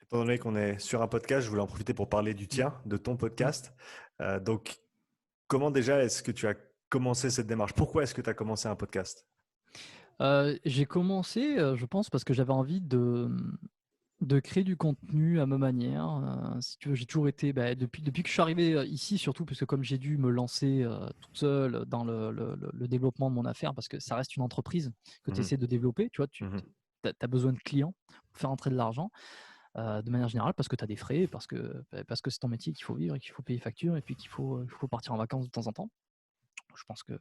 Étant donné qu'on est sur un podcast, je voulais en profiter pour parler du Mmh. tien, de ton Mmh. podcast. Donc, comment déjà est-ce que tu as commencé cette démarche? Pourquoi est-ce que tu as commencé un podcast? J'ai commencé, je pense parce que j'avais envie de créer du contenu à ma manière, si tu veux, j'ai toujours été, depuis que je suis arrivé, ici surtout parce que comme j'ai dû me lancer, toute seule dans le développement de mon affaire parce que ça reste une entreprise que tu Mmh. essaies de développer, tu vois? Tu Mmh. as besoin de clients pour faire entrer de l'argent, de manière générale parce que tu as des frais, parce que c'est ton métier, qu'il faut vivre et qu'il faut payer les factures et puis qu'il faut partir en vacances de temps en temps. Je pense que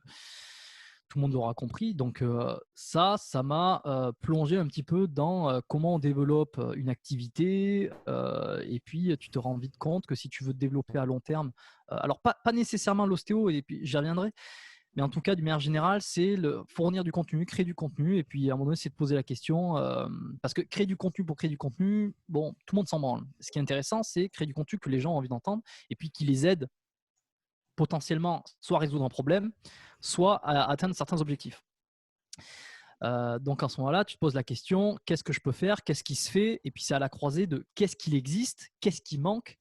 tout le monde l'aura compris. Donc ça m'a plongé un petit peu dans comment on développe une activité. Et puis tu te rends vite compte que si tu veux te développer à long terme, alors pas nécessairement l'ostéo, et puis j'y reviendrai, mais en tout cas, d'une manière générale, c'est fournir du contenu, créer du contenu, et puis à un moment donné, c'est de poser la question, parce que créer du contenu pour créer du contenu, bon, tout le monde s'en branle. Ce qui est intéressant, c'est créer du contenu que les gens ont envie d'entendre, et puis qui les aide potentiellement soit à résoudre un problème, soit à atteindre certains objectifs. Donc à ce moment-là, tu te poses la question, qu'est-ce que je peux faire, qu'est-ce qui se fait, et puis c'est à la croisée de qu'est-ce qu'il existe, qu'est-ce qui manque,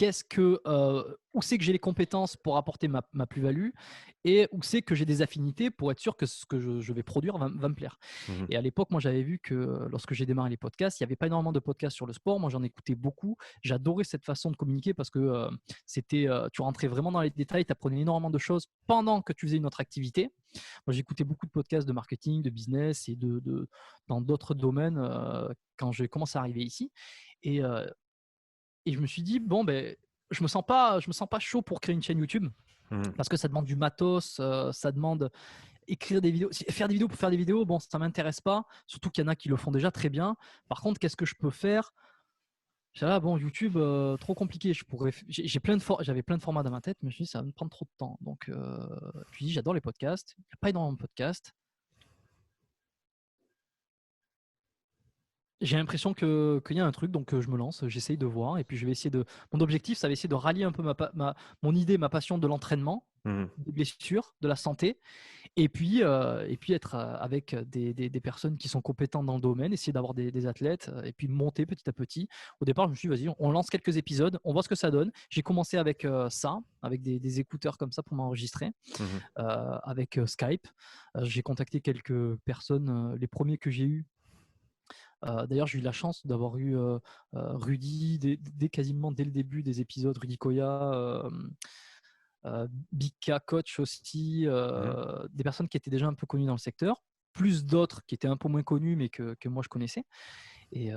où c'est que j'ai les compétences pour apporter ma plus-value, et où c'est que j'ai des affinités pour être sûr que ce que je vais produire va me plaire. Mmh. Et à l'époque, moi, j'avais vu que lorsque j'ai démarré les podcasts, il n'y avait pas énormément de podcasts sur le sport. Moi, j'en écoutais beaucoup. J'adorais cette façon de communiquer parce que tu rentrais vraiment dans les détails, tu apprenais énormément de choses pendant que tu faisais une autre activité. Moi, j'écoutais beaucoup de podcasts de marketing, de business et dans d'autres domaines quand j'ai commencé à arriver ici. Et, euh, et je me suis dit, bon, ben, je me sens pas chaud pour créer une chaîne YouTube Mmh. parce que ça demande du matos, ça demande écrire des vidéos. Faire des vidéos pour faire des vidéos, bon, ça m'intéresse pas. Surtout qu'il y en a qui le font déjà très bien. Par contre, qu'est-ce que je peux faire? Bon, YouTube, trop compliqué. J'avais plein de formats dans ma tête, mais je me suis dit, ça va me prendre trop de temps. Donc, puis j'adore les podcasts. Il n'y a pas énormément de podcasts. J'ai l'impression qu'il y a un truc, donc je me lance, j'essaye de voir, et puis je vais essayer de. Mon objectif, ça va essayer de rallier un peu mon idée, ma passion de l'entraînement, Mmh. des blessures, de la santé, et puis être avec des personnes qui sont compétentes dans le domaine, essayer d'avoir des athlètes, et puis monter petit à petit. Au départ, je me suis dit, vas-y, on lance quelques épisodes, on voit ce que ça donne. J'ai commencé avec ça, avec des écouteurs comme ça pour m'enregistrer, Mmh. avec Skype. J'ai contacté quelques personnes, les premiers que j'ai eus. D'ailleurs, j'ai eu la chance d'avoir eu Rudy quasiment dès le début des épisodes, Rudy Koya, Big K Coach aussi, Mmh. des personnes qui étaient déjà un peu connues dans le secteur, plus d'autres qui étaient un peu moins connues mais que moi je connaissais. Et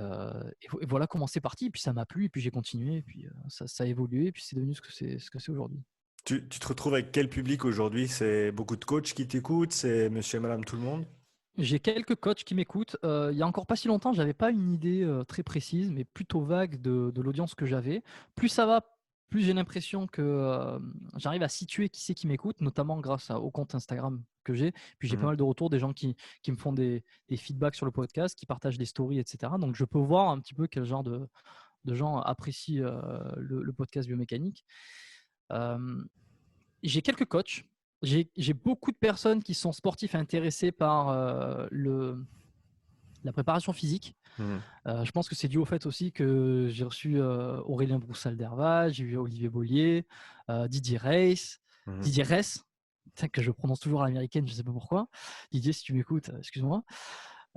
voilà comment c'est parti. Et puis ça m'a plu, et puis j'ai continué, et puis ça a évolué, et puis c'est devenu ce que c'est aujourd'hui. Tu te retrouves avec quel public aujourd'hui? C'est beaucoup de coachs qui t'écoutent? C'est monsieur et madame tout le monde? J'ai quelques coachs qui m'écoutent. Il y a encore pas si longtemps, j'avais pas une idée très précise, mais plutôt vague de l'audience que j'avais. Plus ça va, plus j'ai l'impression que j'arrive à situer qui c'est qui m'écoute, notamment grâce au compte Instagram que j'ai. Puis j'ai pas Mmh. mal de retours, des gens qui me font des feedbacks sur le podcast, qui partagent des stories, etc. Donc je peux voir un petit peu quel genre de gens apprécient le podcast biomécanique. Euh, j'ai quelques coachs. J'ai beaucoup de personnes qui sont sportifs intéressés par la préparation physique. Mmh. Je pense que c'est dû au fait aussi que j'ai reçu Aurélien Broussal-Derval, j'ai eu Olivier Bollier, Didier Reis, Mmh. Didier Ress, que je prononce toujours à l'américaine, je ne sais pas pourquoi. Didier, si tu m'écoutes, excuse-moi.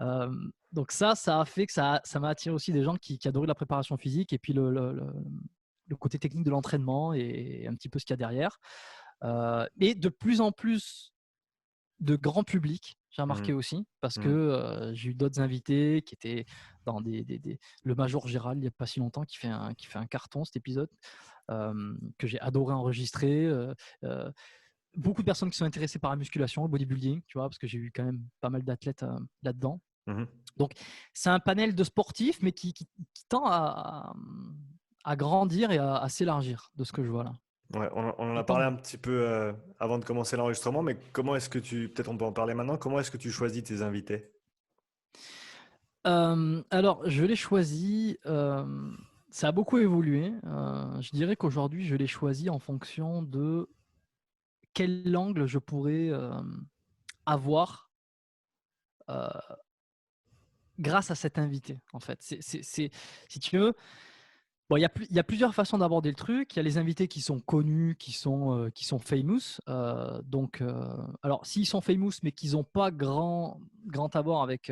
Euh, donc ça a fait que ça m'a attiré aussi des gens qui adoraient la préparation physique, et puis le côté technique de l'entraînement et un petit peu ce qu'il y a derrière. Et de plus en plus de grand public, j'ai remarqué Mmh. aussi, parce que Mmh. j'ai eu d'autres invités qui étaient dans le Major Gérald, il n'y a pas si longtemps, qui fait un carton cet épisode, que j'ai adoré enregistrer. Euh, Beaucoup de personnes qui sont intéressées par la musculation, le bodybuilding, tu vois, parce que j'ai eu quand même pas mal d'athlètes là-dedans. Mmh. Donc, c'est un panel de sportifs, mais qui tend à grandir et à s'élargir de ce que je vois là. Ouais, on en Et a tant parlé mieux. un petit peu avant de commencer l'enregistrement, mais comment est-ce que peut-être on peut en parler maintenant, comment est-ce que tu choisis tes invités? Alors, je l'ai choisi. Ça a beaucoup évolué. Je dirais qu'aujourd'hui, je l'ai choisi en fonction de quel angle je pourrais avoir euh, grâce à cet invité, en fait. Si tu veux, bon, il y a plusieurs façons d'aborder le truc. Il y a les invités qui sont connus, qui sont famous. Alors, s'ils sont famous, mais qu'ils n'ont pas grand abord avec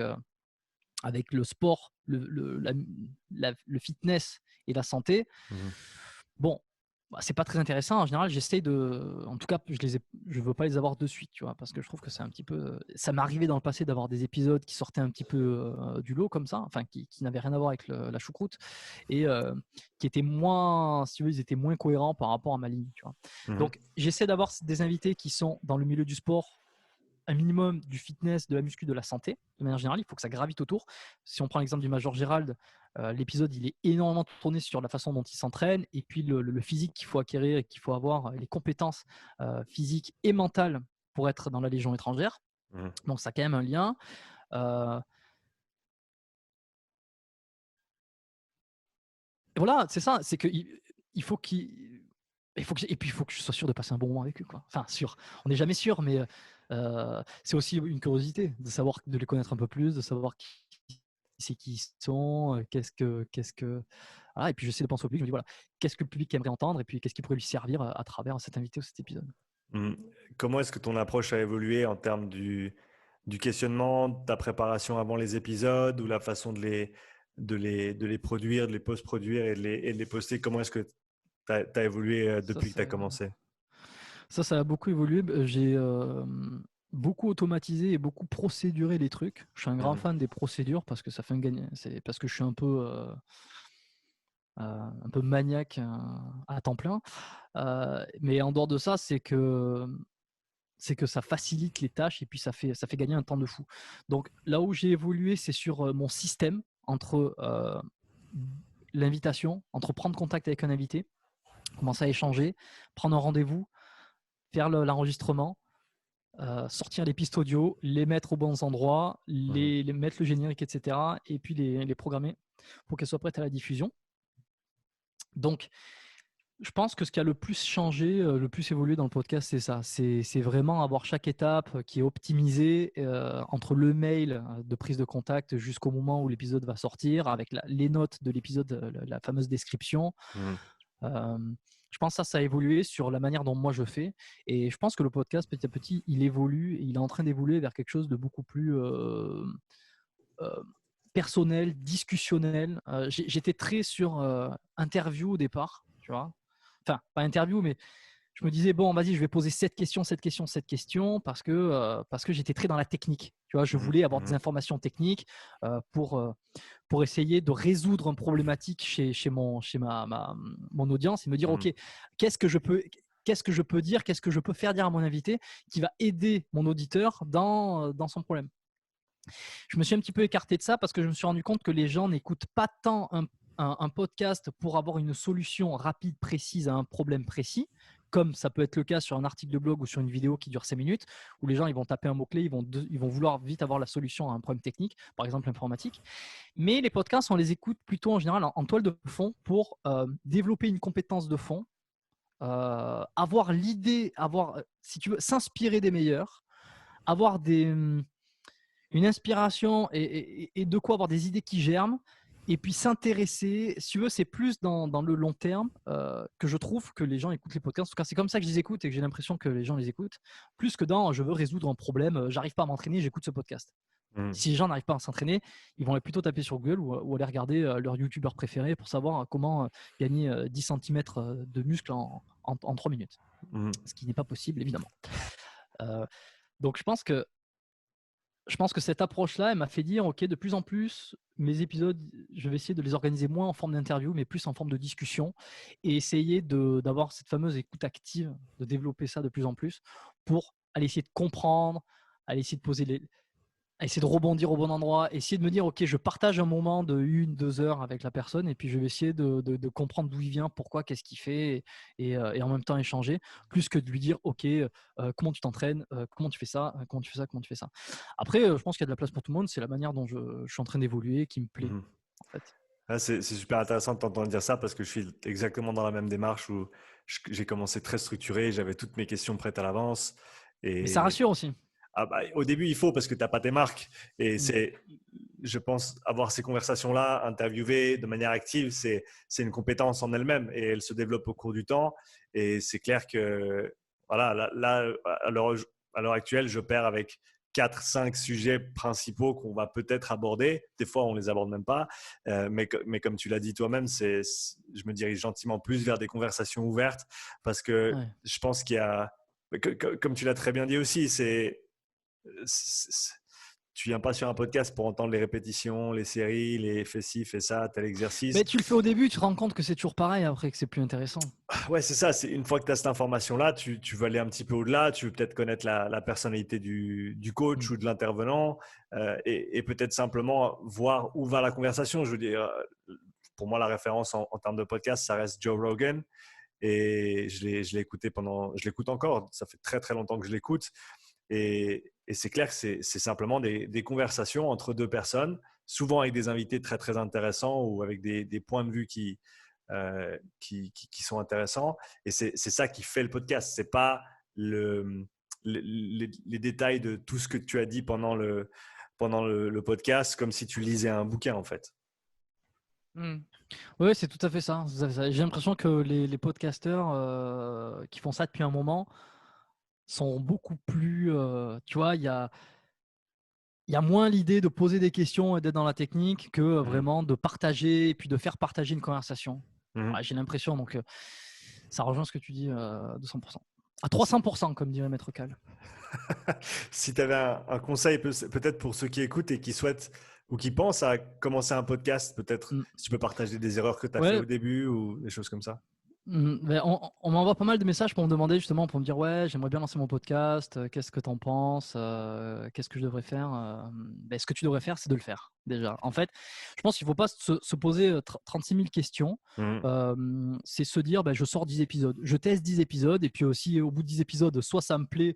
le sport, le fitness et la santé, Mhm. bon, bah, c'est pas très intéressant. En général, en tout cas, je veux pas les avoir de suite, tu vois, parce que je trouve que c'est un petit peu. Ça m'est arrivé dans le passé d'avoir des épisodes qui sortaient un petit peu du lot comme ça, enfin, qui n'avaient rien à voir avec la choucroute et qui étaient moins, si tu veux, ils étaient moins cohérents par rapport à ma ligne, tu vois. Mhm. Donc, j'essaie d'avoir des invités qui sont dans le milieu du sport, un minimum du fitness, de la muscu, de la santé, de manière générale. Il faut que ça gravite autour. Si on prend l'exemple du Major Gérald, l'épisode, il est énormément tourné sur la façon dont il s'entraîne et puis le physique qu'il faut acquérir et qu'il faut avoir, les compétences physiques et mentales pour être dans la Légion étrangère. Mhm. Donc, ça a quand même un lien. Euh, et voilà, c'est ça. C'est qu'il faut qu'il. Et puis il faut que je sois sûr de passer un bon moment avec eux, quoi. Enfin, sûr. On n'est jamais sûr, mais c'est aussi une curiosité de savoir, de les connaître un peu plus, de savoir qui ils sont, voilà. Et puis j'essaie de penser au public. Je me dis voilà, qu'est-ce que le public aimerait entendre, et puis qu'est-ce qui pourrait lui servir à travers cet invité ou cet épisode. Mhm. Comment est-ce que ton approche a évolué en termes du questionnement, de ta préparation avant les épisodes ou la façon de les produire, de les post-produire et de les poster? Comment est-ce que tu as évolué Ça, depuis que tu as ça, commencé? ça a beaucoup évolué. J'ai beaucoup automatisé et beaucoup procéduré les trucs. Je suis un grand Mhm. fan des procédures parce que ça fait un gain. C'est parce que je suis un peu maniaque à temps plein. Mais en dehors de ça, c'est que ça facilite les tâches et puis ça fait gagner un temps de fou. Donc là où j'ai évolué, c'est sur mon système entre l'invitation, entre prendre contact avec un invité, commencer à échanger, prendre un rendez-vous, faire l'enregistrement, sortir les pistes audio, les mettre aux bons endroits, Mhm. les mettre le générique, etc. Et puis les programmer pour qu'elles soient prêtes à la diffusion. Donc, je pense que ce qui a le plus changé, le plus évolué dans le podcast, c'est ça. C'est vraiment avoir chaque étape qui est optimisée entre le mail de prise de contact jusqu'au moment où l'épisode va sortir, avec les notes de l'épisode, la fameuse description. Mhm. Euh, je pense que ça a évolué sur la manière dont moi je fais. Et je pense que le podcast, petit à petit, il évolue. Il est en train d'évoluer vers quelque chose de beaucoup plus euh, personnel, discussionnel. J'étais très sur interview au départ, tu vois. Enfin, pas interview, mais je me disais, bon, vas-y, je vais poser cette question, cette question, cette question, parce que j'étais très dans la technique. Tu vois, je Mhm. voulais avoir des Mhm. informations techniques pour essayer de résoudre une problématique chez mon audience et me dire, Mhm. OK, qu'est-ce que je peux, qu'est-ce que je peux dire, qu'est-ce que je peux faire dire à mon invité qui va aider mon auditeur dans son problème. Je me suis un petit peu écarté de ça parce que je me suis rendu compte que les gens n'écoutent pas tant un podcast pour avoir une solution rapide, précise à un problème précis, comme ça peut être le cas sur un article de blog ou sur une vidéo qui dure 5 minutes, où les gens ils vont taper un mot-clé, ils vont vouloir vite avoir la solution à un problème technique, par exemple informatique. Mais les podcasts, on les écoute plutôt en général en toile de fond pour développer une compétence de fond, avoir l'idée, si tu veux, s'inspirer des meilleurs, avoir une inspiration et de quoi avoir des idées qui germent, et puis s'intéresser. Si tu veux, c'est plus dans le long terme que je trouve que les gens écoutent les podcasts. En tout cas, c'est comme ça que je les écoute et que j'ai l'impression que les gens les écoutent, plus que dans je veux résoudre un problème, j'arrive pas à m'entraîner, j'écoute ce podcast. Mhm. Si les gens n'arrivent pas à s'entraîner, ils vont plutôt taper sur Google ou aller regarder leur youtubeur préféré pour savoir comment gagner 10 cm de muscle en 3 minutes. Mhm. Ce qui n'est pas possible, évidemment. Euh, donc, je pense que cette approche-là, elle m'a fait dire, OK, de plus en plus, mes épisodes, je vais essayer de les organiser moins en forme d'interview, mais plus en forme de discussion, et essayer d'avoir cette fameuse écoute active, de développer ça de plus en plus pour aller essayer de comprendre, aller essayer de essayer de rebondir au bon endroit, essayer de me dire, OK, je partage un moment de 1, 2 heures avec la personne, et puis je vais essayer de comprendre d'où il vient, pourquoi, qu'est-ce qu'il fait, et en même temps échanger, plus que de lui dire, OK, comment tu t'entraînes, comment tu fais ça, comment tu fais ça, comment tu fais ça. Après, je pense qu'il y a de la place pour tout le monde, c'est la manière dont je suis en train d'évoluer qui me plaît, Mhm. en fait. Ah, c'est super intéressant de t'entendre dire ça parce que je suis exactement dans la même démarche où j'ai commencé très structuré, j'avais toutes mes questions prêtes à l'avance Mais ça et rassure aussi. Au début, il faut parce que tu n'as pas tes marques. Et je pense, avoir ces conversations-là, interviewer de manière active, c'est une compétence en elle-même et elle se développe au cours du temps. Et c'est clair que, voilà, là à l'heure actuelle, je perds avec 4-5 sujets principaux qu'on va peut-être aborder. Des fois, on ne les aborde même pas. Mais comme tu l'as dit toi-même, je me dirige gentiment plus vers des conversations ouvertes parce que je pense qu'il y a, comme tu l'as très bien dit aussi, tu viens pas sur un podcast pour entendre les répétitions, les séries, les fais ci, fais ça, tel exercice. Mais tu le fais au début, tu te rends compte que c'est toujours pareil après, que c'est plus intéressant. Ouais, c'est ça. Une fois que tu as cette information-là, tu veux aller un petit peu au-delà. Tu veux peut-être connaître la personnalité du coach ou de l'intervenant et peut-être simplement voir où va la conversation. Je veux dire, pour moi, la référence en termes de podcast, ça reste Joe Rogan. Et je l'ai écouté je l'écoute encore. Ça fait très, très longtemps que je l'écoute. Et c'est clair que c'est simplement des conversations entre deux personnes, souvent avec des invités très, très intéressants ou avec des points de vue qui sont intéressants. Et c'est ça qui fait le podcast. Ce n'est pas les détails de tout ce que tu as dit pendant le podcast, comme si tu lisais un bouquin, en fait. Oui, c'est tout à fait ça. J'ai l'impression que les podcasteurs qui font ça depuis un moment sont beaucoup plus… tu vois, il y a moins l'idée de poser des questions et d'être dans la technique que vraiment de partager et puis de faire partager une conversation. J'ai l'impression, donc ça rejoint ce que tu dis de 100%. À 300%, comme dirait Maître Cal. Si tu avais un conseil peut-être pour ceux qui écoutent et qui souhaitent ou qui pensent à commencer un podcast, peut-être si tu peux partager des erreurs que tu as fait au début ou des choses comme ça. On m'envoie pas mal de messages pour me demander justement, pour me dire ouais, j'aimerais bien lancer mon podcast, qu'est-ce que tu en penses, qu'est-ce que je devrais faire. Ce que tu devrais faire, c'est de le faire déjà. En fait, je pense qu'il ne faut pas se poser 36 000 questions. C'est se dire je sors 10 épisodes, je teste 10 épisodes et puis aussi au bout de 10 épisodes, soit ça me plaît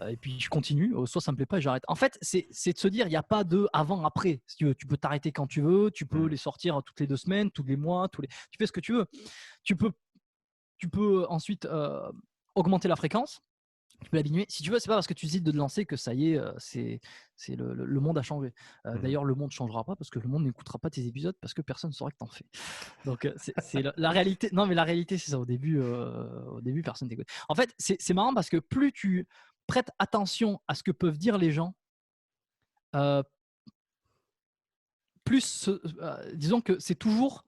et puis je continue, soit ça me plaît pas et j'arrête. En fait, c'est de se dire il n'y a pas de avant-après. Si tu peux t'arrêter quand tu veux, tu peux les sortir toutes les 2 semaines, tous les mois, tu fais ce que tu veux. Tu peux ensuite augmenter la fréquence, tu peux l'abîmer. Si tu veux, c'est pas parce que tu décides de te lancer que ça y est, le monde a changé. D'ailleurs, le monde ne changera pas parce que le monde n'écoutera pas tes épisodes parce que personne ne saura que tu en fais. Donc, c'est la réalité. Non, mais la réalité, c'est ça. Au début, personne t'écoute. En fait, c'est marrant parce que plus tu prêtes attention à ce que peuvent dire les gens, plus, disons que c'est toujours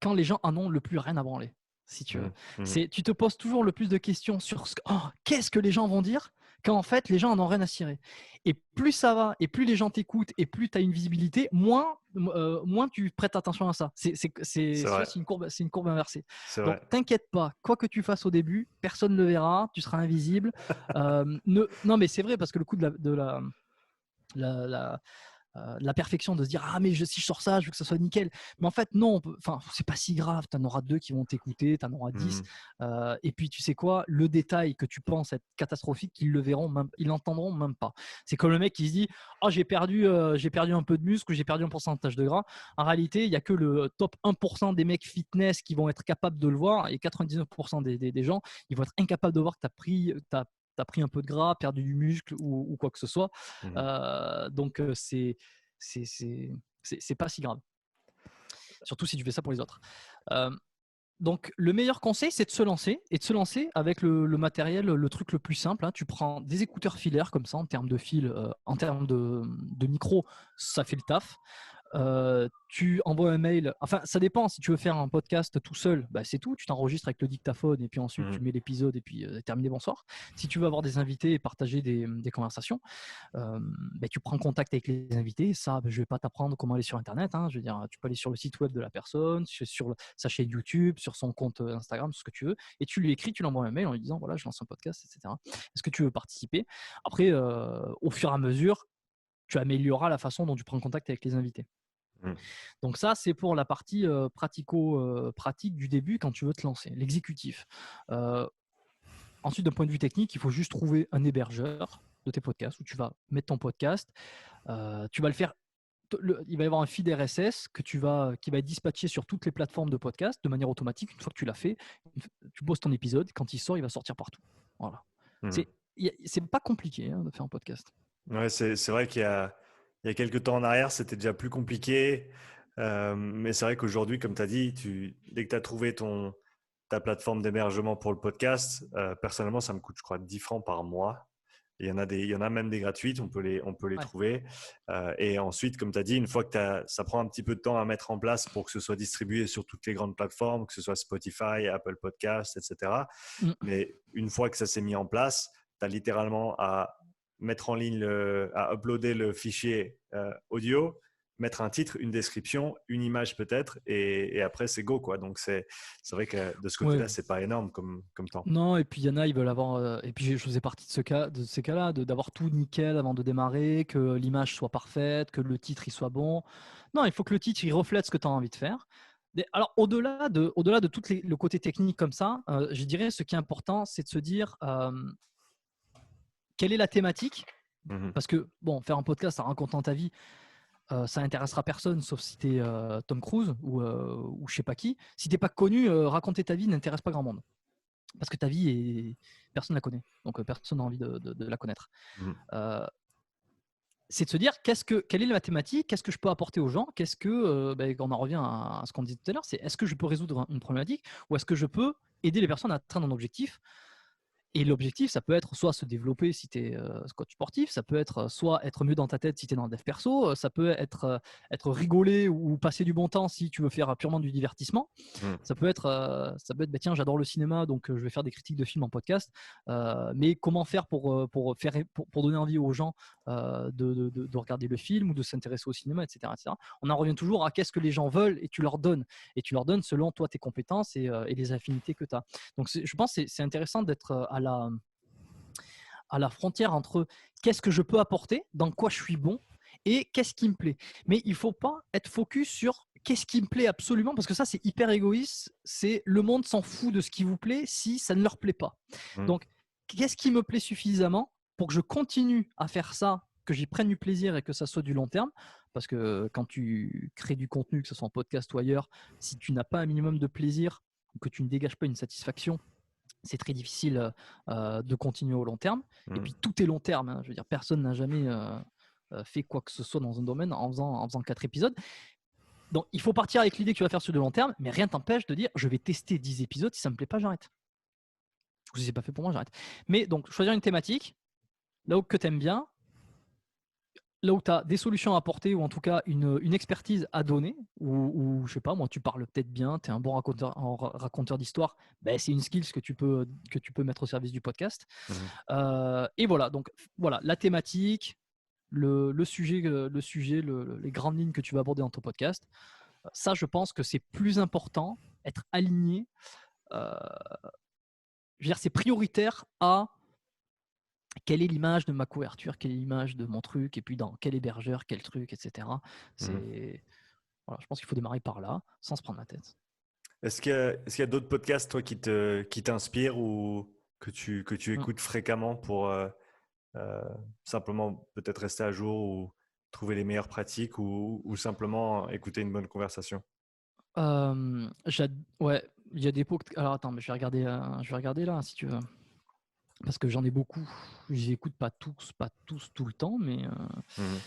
quand les gens en ont le plus rien à branler. Si tu veux. Tu te poses toujours le plus de questions sur qu'est-ce que les gens vont dire quand en fait les gens en ont rien à cirer. Et plus ça va, et plus les gens t'écoutent, et plus tu as une visibilité, moins tu prêtes attention à ça. C'est une courbe inversée. Donc t'inquiète pas, quoi que tu fasses au début, personne ne le verra, tu seras invisible. Non mais c'est vrai parce que le coup de la perfection de se dire mais si je sors ça je veux que ça soit nickel, mais en fait non, c'est pas si grave, tu en auras 2 qui vont t'écouter, tu en auras 10 et puis tu sais quoi, le détail que tu penses être catastrophique, ils le verront même, ils l'entendront même pas. C'est comme le mec qui se dit j'ai perdu un peu de muscle, j'ai perdu un pourcentage de gras. En réalité il y a que le top 1% des mecs fitness qui vont être capables de le voir et 99% des gens ils vont être incapables de voir que t'as pris un peu de gras, perdu du muscle ou quoi que ce soit. Donc c'est pas si grave. Surtout si tu fais ça pour les autres. Donc le meilleur conseil, c'est de se lancer et de se lancer avec le matériel, le truc le plus simple. Tu prends des écouteurs filaires comme ça en termes de fil, en termes de micro, ça fait le taf. Tu envoies un mail, enfin ça dépend, si tu veux faire un podcast tout seul, c'est tout, tu t'enregistres avec le dictaphone et puis ensuite tu mets l'épisode et puis terminé, bonsoir. Si tu veux avoir des invités et partager des conversations, tu prends contact avec les invités. Ça, je vais pas t'apprendre comment aller sur internet, je veux dire, tu peux aller sur le site web de la personne, sur sa chaîne YouTube, sur son compte Instagram, tout ce que tu veux, et tu lui écris, tu l'envoies un mail en lui disant voilà, je lance un podcast, etc. Est-ce que tu veux participer? Après, au fur et à mesure, tu amélioreras la façon dont tu prends contact avec les invités. Donc ça, c'est pour la partie pratico-pratique du début quand tu veux te lancer, l'exécutif. Ensuite, d'un point de vue technique, il faut juste trouver un hébergeur de tes podcasts où tu vas mettre ton podcast. Tu vas le faire. Il va y avoir un feed RSS qui va être dispatché sur toutes les plateformes de podcast de manière automatique. Une fois que tu l'as fait, tu poses ton épisode. Quand il sort, il va sortir partout. Voilà. C'est c'est pas compliqué de faire un podcast. Ouais, c'est vrai il y a quelques temps en arrière, c'était déjà plus compliqué. Mais c'est vrai qu'aujourd'hui, comme tu as dit, dès que tu as trouvé ta plateforme d'hébergement pour le podcast, personnellement, ça me coûte, je crois, 10 francs par mois. Et il y en a même des gratuites, on peut les Ouais. trouver. Et ensuite, comme tu as dit, une fois que ça prend un petit peu de temps à mettre en place pour que ce soit distribué sur toutes les grandes plateformes, que ce soit Spotify, Apple Podcasts, etc. Mm. Mais une fois que ça s'est mis en place, tu as littéralement à mettre en ligne, à uploader le fichier audio, mettre un titre, une description, une image peut-être, et après c'est go, quoi. Donc c'est vrai que de ce Ouais. côté-là, c'est pas énorme comme temps. Non, et puis il y en a, ils veulent avoir. Et puis je faisais partie de ces cas-là, d'avoir tout nickel avant de démarrer, que l'image soit parfaite, que le titre il soit bon. Non, il faut que le titre il reflète ce que tu as envie de faire. Alors, au-delà de tout le côté technique comme ça, je dirais ce qui est important, c'est de se dire quelle est la thématique. Mhm. Parce que, bon, faire un podcast en racontant ta vie, ça n'intéressera personne, sauf si tu es Tom Cruise ou je sais pas qui. Si tu n'es pas connu, raconter ta vie n'intéresse pas grand monde. Parce que ta vie, personne ne la connaît. Donc, personne n'a envie de la connaître. Mhm. C'est de se dire, quelle est la thématique, qu'est-ce que je peux apporter aux gens, on en revient à ce qu'on disait tout à l'heure, c'est est-ce que je peux résoudre une problématique ou est-ce que je peux aider les personnes à atteindre un objectif. Et l'objectif, ça peut être soit se développer si tu es coach sportif, ça peut être soit être mieux dans ta tête si tu es dans le dev perso, ça peut être rigoler ou passer du bon temps si tu veux faire purement du divertissement. Mhm. Ça peut être, bah, tiens, j'adore le cinéma, donc je vais faire des critiques de films en podcast. Mais comment faire pour donner envie aux gens de regarder le film ou de s'intéresser au cinéma, etc., etc. On en revient toujours à qu'est-ce que les gens veulent et tu leur donnes. Et tu leur donnes selon toi tes compétences et les affinités que tu as. Donc je pense que c'est intéressant d'être à la frontière entre qu'est-ce que je peux apporter, dans quoi je suis bon et qu'est-ce qui me plaît. Mais il ne faut pas être focus sur qu'est-ce qui me plaît absolument, parce que ça, c'est hyper égoïste. C'est le monde s'en fout de ce qui vous plaît si ça ne leur plaît pas. Mhm. Donc, qu'est-ce qui me plaît suffisamment pour que je continue à faire ça, que j'y prenne du plaisir et que ça soit du long terme. Parce que quand tu crées du contenu, que ce soit en podcast ou ailleurs, si tu n'as pas un minimum de plaisir ou que tu ne dégages pas une satisfaction, c'est très difficile de continuer au long terme. Et Mhm. puis tout est long terme. Je veux dire, personne n'a jamais fait quoi que ce soit dans un domaine en faisant 4 épisodes. Donc il faut partir avec l'idée que tu vas faire sur du long terme, mais rien t'empêche de dire je vais tester 10 épisodes, si ça ne me plaît pas, j'arrête. Ou si c'est pas fait pour moi, j'arrête. Mais donc choisir une thématique, là où que tu aimes bien, là où tu as des solutions à apporter ou en tout cas une expertise à donner, ou je sais pas, moi tu parles peut-être bien, tu es un bon raconteur d'histoire, ben, c'est une skill que tu peux mettre au service du podcast. Mhm. Et voilà, donc voilà, la thématique, le sujet, les grandes lignes que tu vas aborder dans ton podcast. Ça, je pense que c'est plus important, être aligné. euh, je veux dire, c'est prioritaire à quelle est l'image de ma couverture, quelle est l'image de mon truc, et puis dans quel hébergeur, quel truc, etc. Mhm. Voilà, je pense qu'il faut démarrer par là, sans se prendre la tête. Est-ce qu'il y a d'autres podcasts, toi, qui t'inspirent ou que tu Mm. écoutes fréquemment pour euh, simplement peut-être rester à jour ou trouver les meilleures pratiques ou simplement écouter une bonne conversation? Ouais, il y a des pots. Alors attends, mais je vais regarder là, si tu veux. Parce que j'en ai beaucoup. Je les écoute pas tous tout le temps, mais Mhm.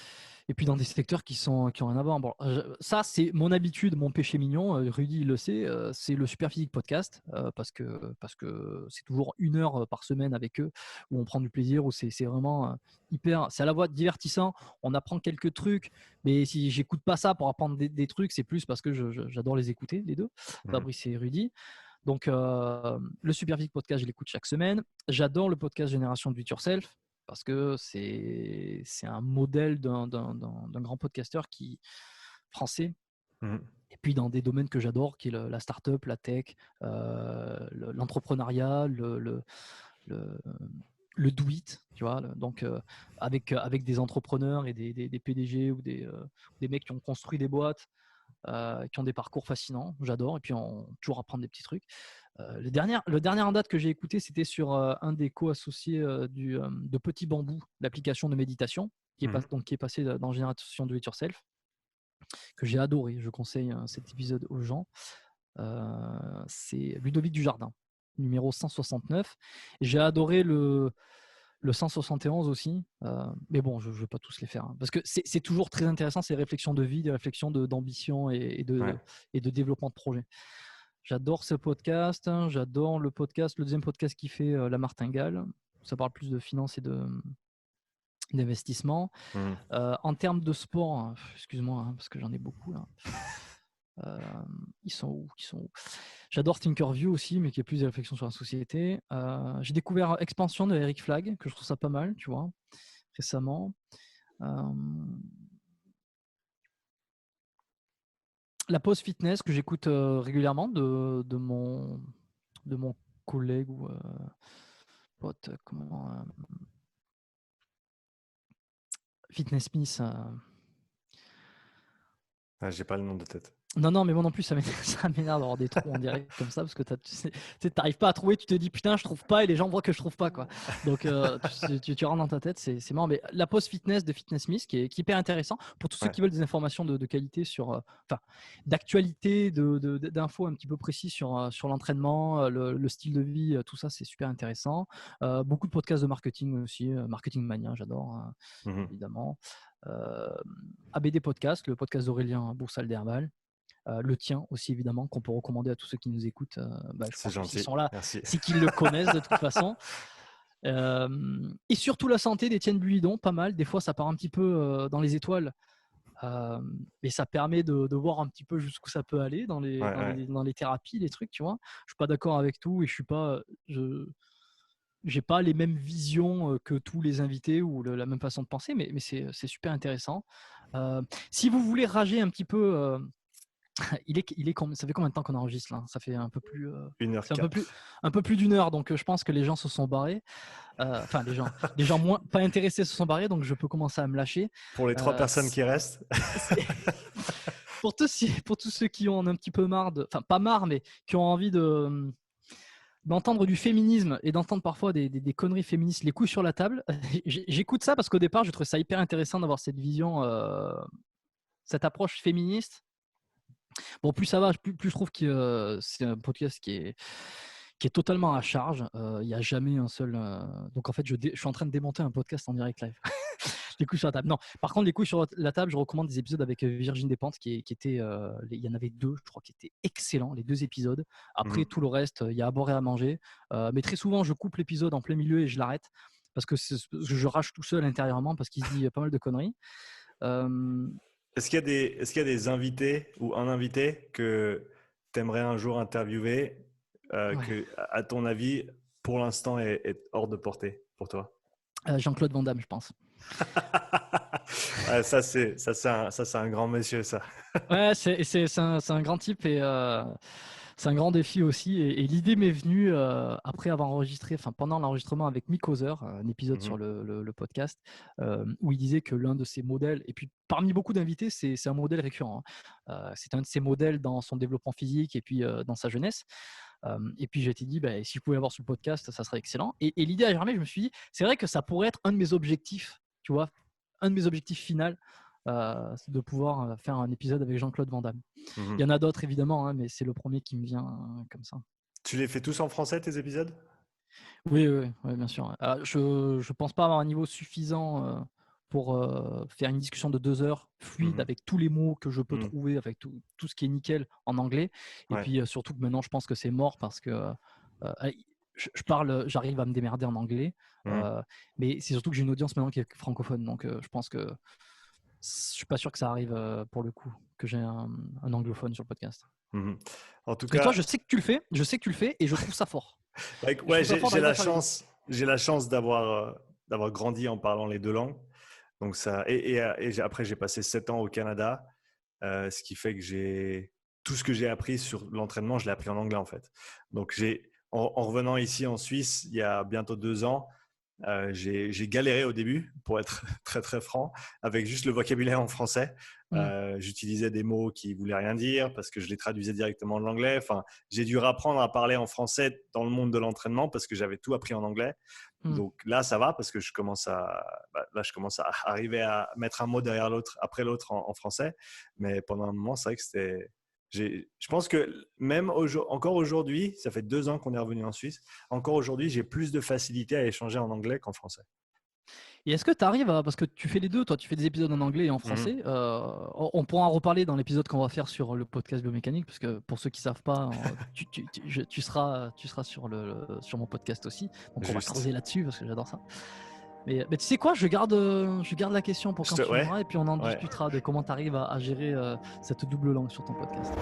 et puis dans des secteurs qui ont rien à voir. Bon, ça c'est mon habitude, mon péché mignon. Rudy il le sait, c'est le Superphysique podcast parce que c'est toujours 1 heure par semaine avec eux où on prend du plaisir, où c'est vraiment hyper. C'est à la fois divertissant. On apprend quelques trucs, mais si j'écoute pas ça pour apprendre des trucs, c'est plus parce que j'adore les écouter les deux, Mhm. Fabrice et Rudy. Donc, le Superphysique podcast, je l'écoute chaque semaine. J'adore le podcast Génération Do It Yourself parce que c'est un modèle d'un grand podcasteur français. Mhm. Et puis dans des domaines que j'adore, qui est la startup, la tech, l'entrepreneuriat, le, le do it, tu vois. Donc, avec des entrepreneurs et des PDG ou des mecs qui ont construit des boîtes, qui ont des parcours fascinants, j'adore. Et puis, on toujours apprendre des petits trucs. Le dernier en date que j'ai écouté, c'était sur un des co-associés de Petit Bambou, l'application de méditation, Mhm. qui est passé dans Génération Do It Yourself, que j'ai adoré. Je conseille cet épisode aux gens. C'est Ludovic Dujardin, numéro 169. J'ai adoré Le 171 aussi. Mais bon, je ne vais pas tous les faire. Hein, parce que c'est toujours très intéressant, ces réflexions de vie, des réflexions d'ambition et Ouais. de développement de projet. J'adore ce podcast. Hein, j'adore le deuxième podcast qui fait La Martingale. Ça parle plus de finance et d'investissement. Mhm. En termes de sport, hein, excuse-moi, hein, parce que j'en ai beaucoup là. Ils sont où? J'adore Thinkerview aussi, mais qui est plus des réflexions sur la société. J'ai découvert Expansion de Eric Flagg, que je trouve ça pas mal, tu vois, récemment. La pause fitness que j'écoute régulièrement de mon collègue ou pote, Fitness Smith. Ah, j'ai pas le nom de tête. Non, mais moi non plus, ça m'énerve d'avoir des trous en direct comme ça parce que tu n'arrives pas à trouver, tu te dis putain, je trouve pas et les gens voient que je trouve pas, quoi. Donc, tu rentres dans ta tête, c'est marrant. Mais la pause fitness de Fitness Smith qui est hyper intéressant pour tous ceux Ouais. qui veulent des informations de qualité d'actualité, d'infos un petit peu précis sur l'entraînement, le style de vie, tout ça, c'est super intéressant. Beaucoup de podcasts de marketing aussi, Marketing Mania, j'adore, hein, Mhm. évidemment. ABD Podcast, le podcast d'Aurélien Boursal-Derval. Le tien aussi évidemment qu'on peut recommander à tous ceux qui nous écoutent. Je C'est pense que s'ils gentil. sont là, Merci. c'est qu'ils le connaissent de toute façon. Et surtout la santé d'Étienne Buidon, pas mal. Des fois, ça part un petit peu dans les étoiles, mais ça permet de voir un petit peu jusqu'où ça peut aller Ouais. dans les thérapies, les trucs, tu vois. Je suis pas d'accord avec tout et je suis pas, j'ai pas les mêmes visions que tous les invités ou la même façon de penser, mais c'est super intéressant. Si vous voulez rager un petit peu. Ça fait combien de temps qu'on enregistre là? Ça fait un peu plus, c'est 1h04. un peu plus d'une heure, donc je pense que les gens se sont barrés. Enfin, les gens moins pas intéressés se sont barrés, donc je peux commencer à me lâcher. Pour les 3 personnes qui restent. C'est- pour tous ceux qui ont un petit peu marre enfin pas marre, mais qui ont envie d'entendre du féminisme et d'entendre parfois des conneries féministes, les couilles sur la table. J'écoute ça parce qu'au départ, je trouvais ça hyper intéressant d'avoir cette vision, cette approche féministe. Bon, plus ça va, plus je trouve que c'est un podcast qui est totalement à charge. Il n'y a jamais un seul. Donc en fait, je suis en train de démonter un podcast en direct live. Les couilles sur la table. Non, par contre, les couilles sur la table, je recommande des épisodes avec Virginie Despentes qui étaient. Il y en avait deux, je crois, qui étaient excellents, les deux épisodes. Après, Mhm. tout le reste, il y a à boire et à manger. Mais très souvent, je coupe l'épisode en plein milieu et je l'arrête parce que je rage tout seul intérieurement parce qu'il se dit pas mal de conneries. Euh, Est-ce qu'il y a des invités ou un invité que tu aimerais un jour interviewer ouais. que, à ton avis, pour l'instant, est hors de portée pour toi? Jean-Claude Van Damme, je pense. Ouais, ça, c'est un grand monsieur, ça. Ouais, c'est un grand type et c'est un grand défi aussi. Et l'idée m'est venue après avoir enregistré, enfin pendant l'enregistrement avec Mick Hauser, un épisode sur Mhm. le podcast, où il disait que l'un de ses modèles, et puis parmi beaucoup d'invités, c'est un modèle récurrent. Hein. C'est un de ses modèles dans son développement physique et puis dans sa jeunesse. Et puis j'ai été dit, bah, si je pouvais l'avoir sur le podcast, ça serait excellent. Et l'idée a germé, je me suis dit, c'est vrai que ça pourrait être un de mes objectifs, tu vois, un de mes objectifs finaux, c'est de pouvoir faire un épisode avec Jean-Claude Van Damme. Il y Mhm. en a d'autres évidemment, hein, mais c'est le premier qui me vient comme ça. Tu les fais tous en français, tes épisodes? Oui, oui, oui, bien sûr. Je ne pense pas avoir un niveau suffisant pour faire une discussion de 2 heures fluide Mhm. avec tous les mots que je peux Mhm. trouver, avec tout ce qui est nickel en anglais. Et Ouais. puis surtout que maintenant, je pense que c'est mort parce que je parle, j'arrive à me démerder en anglais. Mhm. euh, mais c'est surtout que j'ai une audience maintenant qui est francophone. Donc je pense que je suis pas sûr que ça arrive pour le coup, que j'ai un anglophone sur le podcast. Mhm. En tout Et toi, cas, je sais que tu le fais, et je trouve ça fort. Je ouais, trouve ça fort d'arriver à faire les deux. j'ai la chance d'avoir grandi en parlant les deux langues. Donc ça, après, j'ai passé 7 ans au Canada, ce qui fait que tout ce que j'ai appris sur l'entraînement, je l'ai appris en anglais en fait. Donc en revenant ici en Suisse, il y a bientôt 2 ans, j'ai galéré au début, pour être très très franc, avec juste le vocabulaire en français. Mm. J'utilisais des mots qui voulaient rien dire parce que je les traduisais directement de l'anglais. Enfin, j'ai dû apprendre à parler en français dans le monde de l'entraînement parce que j'avais tout appris en anglais. Mm. Donc là, ça va parce que je commence à arriver à mettre un mot derrière l'autre, après l'autre en français. Mais pendant un moment, c'est vrai que Je pense que même encore aujourd'hui, ça fait 2 ans qu'on est revenu en Suisse, encore aujourd'hui, j'ai plus de facilité à échanger en anglais qu'en français. Et est-ce que tu arrives à, parce que tu fais les deux, toi tu fais des épisodes en anglais et en Mhm. français, on pourra en reparler dans l'épisode qu'on va faire sur le podcast biomécanique, parce que pour ceux qui savent pas, tu seras sur mon podcast aussi, donc on va Juste. creuser là-dessus parce que j'adore ça. Mais tu sais quoi, je garde la question pour quand tu Ouais, viendras et puis on en ouais. discutera de comment tu arrives à gérer cette double langue sur ton podcast.